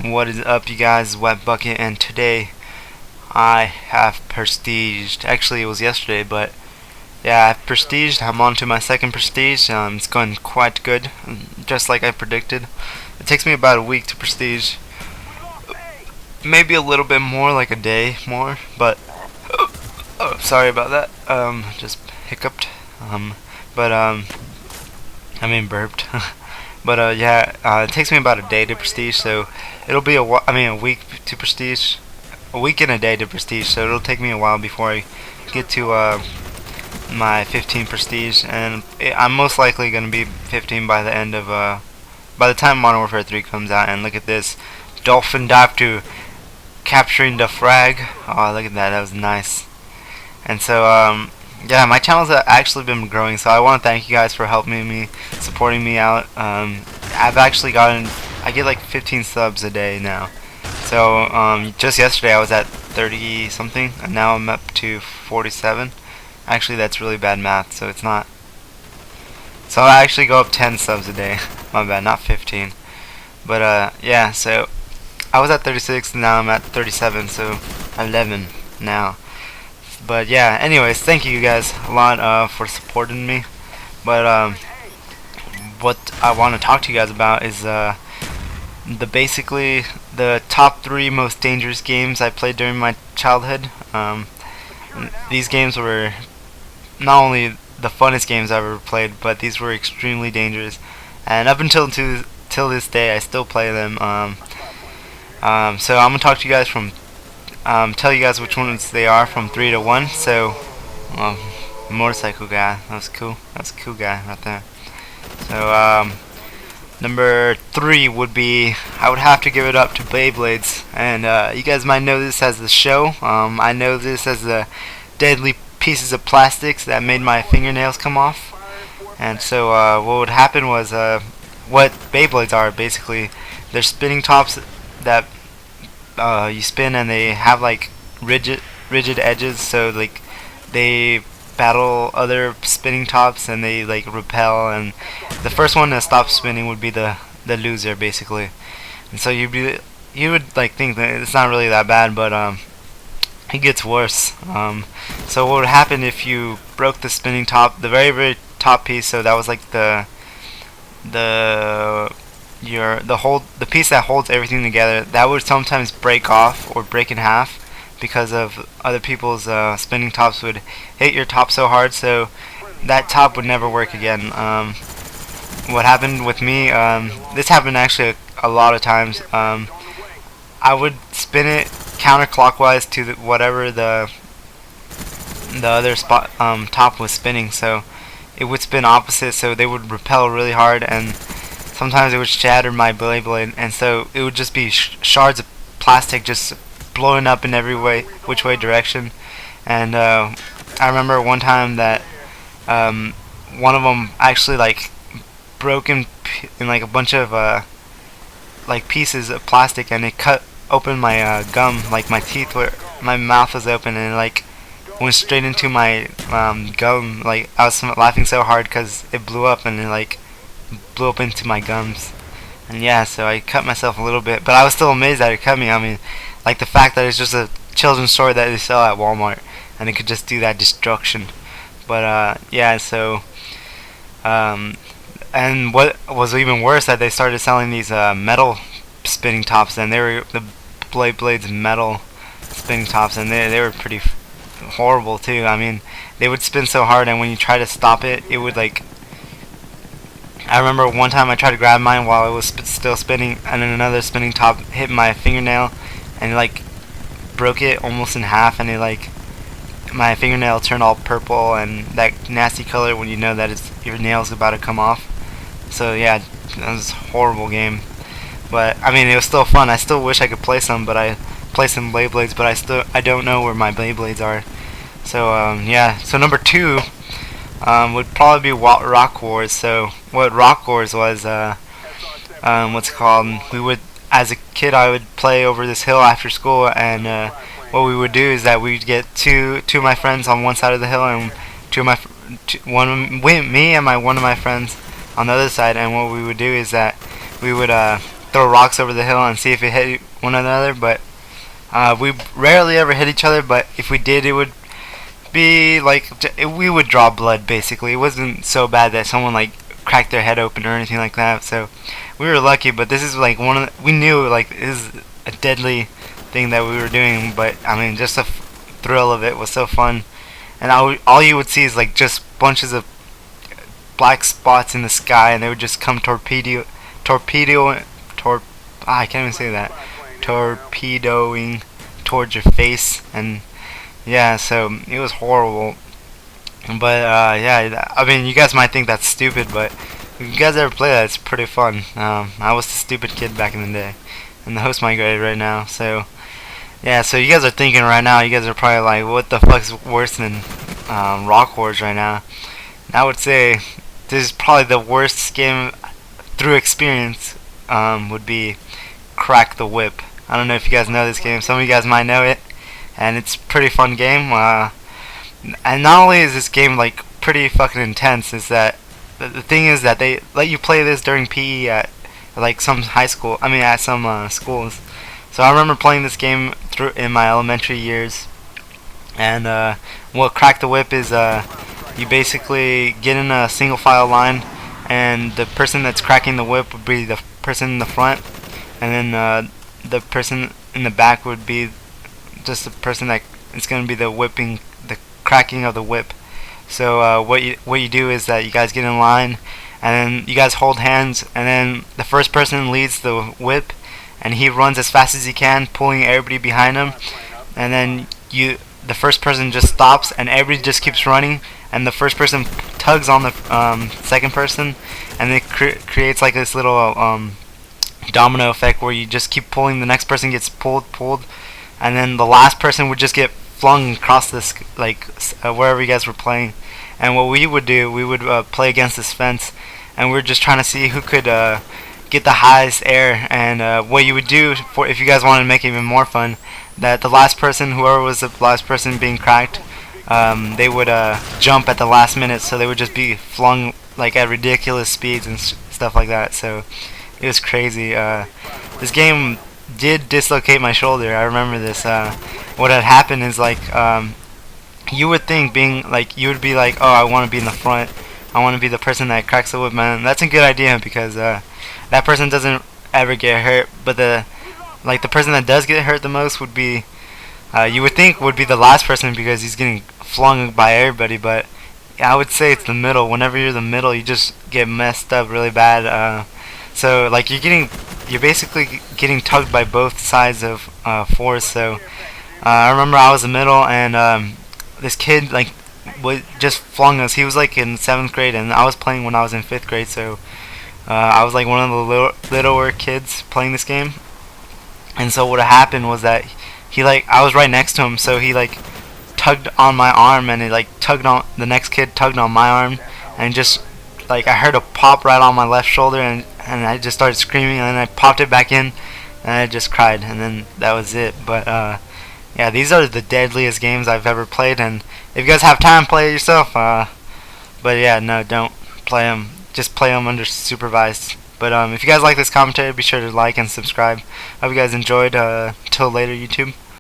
What is up, you guys? Wet Bucket, and today I have prestiged. Actually, it was yesterday, but yeah, I've prestiged. I'm on to my second prestige. It's going quite good, just like I predicted. It takes me about a week to prestige, maybe a little bit more, like a day more. But sorry about that. Just hiccuped. But I mean burped. But yeah, it takes me about a day to prestige, so it'll be a week to prestige, a week and a day to prestige. So it'll take me a while before I get to my 15 prestige, and I'm most likely gonna be 15 by the end of by the time Modern Warfare 3 comes out. And look at this, Dolphin dive to capturing the frag. Oh, look at that, that was nice. And so yeah, my channel's actually been growing, so I want to thank you guys for helping me, supporting me out. I've actually I get like 15 subs a day now. So just yesterday I was at 30 something, and now I'm up to 47. Actually, that's really bad math, so it's not. So I actually go up 10 subs a day. My bad, not 15. But yeah, so I was at 36, and now I'm at 37, so 11 now. But yeah, anyways, thank you guys a lot for supporting me. But what I want to talk to you guys about is basically the top 3 most dangerous games I played during my childhood. These games were not only the funnest games I've ever played, but these were extremely dangerous. And up until till this day, I still play them. So I'm gonna talk to you guys from tell you guys which ones they are from 3 to 1. So, motorcycle guy, that was cool. That's a cool guy right there. So, number 3 would be, I would have to give it up to Beyblades. And you guys might know this as the show. I know this as the deadly pieces of plastics that made my fingernails come off. And so, what would happen was, what Beyblades are basically, they're spinning tops that you spin, and they have like rigid edges, so like they battle other spinning tops, and they like repel, and the first one to stop spinning would be the loser basically. And so you would like think that it's not really that bad, but it gets worse. So what would happen if you broke the spinning top, the very top piece, so that was like the piece that holds everything together, that would sometimes break off or break in half because of other people's spinning tops would hit your top so hard, so that top would never work again. What happened with me, this happened actually a lot of times. I would spin it counterclockwise to whatever the other top was spinning, so it would spin opposite, so they would repel really hard, and sometimes it would shatter my Beyblade, and so it would just be shards of plastic just blowing up in which way direction. And I remember one time that one of them actually like broke in like a bunch of like pieces of plastic, and it cut open my gum, like my teeth were, my mouth was open, and it like went straight into my gum. Like I was laughing so hard because it blew up, and it like blew up into my gums. And yeah, so I cut myself a little bit, but I was still amazed that it cut me. I mean, like the fact that it's just a children's story that they sell at Walmart, and it could just do that destruction. But yeah, so and what was even worse, that they started selling these metal spinning tops, and they were the Beyblades metal spinning tops, and they were pretty horrible too. I mean, they would spin so hard, and when you try to stop it, it would like, I remember one time I tried to grab mine while it was still spinning, and then another spinning top hit my fingernail and like broke it almost in half, and it like, my fingernail turned all purple and that nasty color when you know that your nail's about to come off. So yeah, that was a horrible game. But I mean, it was still fun. I still wish I could play some, but I play some Beyblades, but I don't know where my Beyblades are. So yeah, so number 2 would probably be Rock Wars. So what Rock Wars was, what's it called? We would, as a kid, I would play over this hill after school, and what we would do is that we'd get two of my friends on one side of the hill, and one of my friends on the other side. And what we would do is that we would throw rocks over the hill and see if it hit one another. But we rarely ever hit each other. But if we did, it would be like we would draw blood. Basically, it wasn't so bad that someone like cracked their head open or anything like that. So we were lucky. But this is like one of we knew like this is a deadly thing that we were doing. But I mean, just the thrill of it was so fun. And all you would see is like just bunches of black spots in the sky, and they would just come torpedoing, I can't even say that, torpedoing towards your face, and yeah, so it was horrible. But yeah, I mean, you guys might think that's stupid, but if you guys ever play that, it's pretty fun. I was the stupid kid back in the day, and the host migrated right now, so. Yeah, so you guys are thinking right now, you guys are probably like, what the fuck's worse than Rock Wars right now? And I would say this is probably the worst game through experience. Would be Crack the Whip. I don't know if you guys know this game. Some of you guys might know it, and it's a pretty fun game. And not only is this game like pretty fucking intense, is that the thing is that they let you play this during PE at like some high school. I mean, at some schools. So I remember playing this game through in my elementary years, and what Crack the Whip is, you basically get in a single file line, and the person that's cracking the whip would be the person in the front, and then the person in the back would be just the person that is going to be the cracking of the whip. So what you do is that you guys get in line, and then you guys hold hands, and then the first person leads the whip, and he runs as fast as he can, pulling everybody behind him, and then the first person just stops, and everybody just keeps running, and the first person tugs on the second person, and it creates like this little domino effect where you just keep pulling, the next person gets pulled, and then the last person would just get flung across this wherever you guys were playing. And what we would do, we would play against this fence, and we were just trying to see who could get the highest air. And what you would do if you guys wanted to make it even more fun, that the last person, whoever was the last person being cracked, they would jump at the last minute, so they would just be flung like at ridiculous speeds and stuff like that. So it was crazy. This game did dislocate my shoulder. I remember this. What had happened is like you would think you would be like, oh, I want to be in the front. I want to be the person that cracks the whip, man. That's a good idea because that person doesn't ever get hurt. But the person that does get hurt the most would be, you would think would be the last person because he's getting flung by everybody. But I would say it's the middle. Whenever you're the middle, you just get messed up really bad. So like you're basically getting tugged by both sides of force. So I remember I was the middle, and this kid just flung us. He was like in 7th grade, and I was playing when I was in 5th grade. So I was like one of the littler kids playing this game. And so what happened was that I was right next to him, so he tugged on my arm, and the next kid tugged on my arm, and just I heard a pop right on my left shoulder, and I just started screaming, and then I popped it back in, and I just cried, and then that was it. But yeah, these are the deadliest games I've ever played, and if you guys have time, play it yourself. But yeah, no, don't play them. Just play them under supervised. But if you guys like this commentary, be sure to like and subscribe. Hope you guys enjoyed. Till later, YouTube.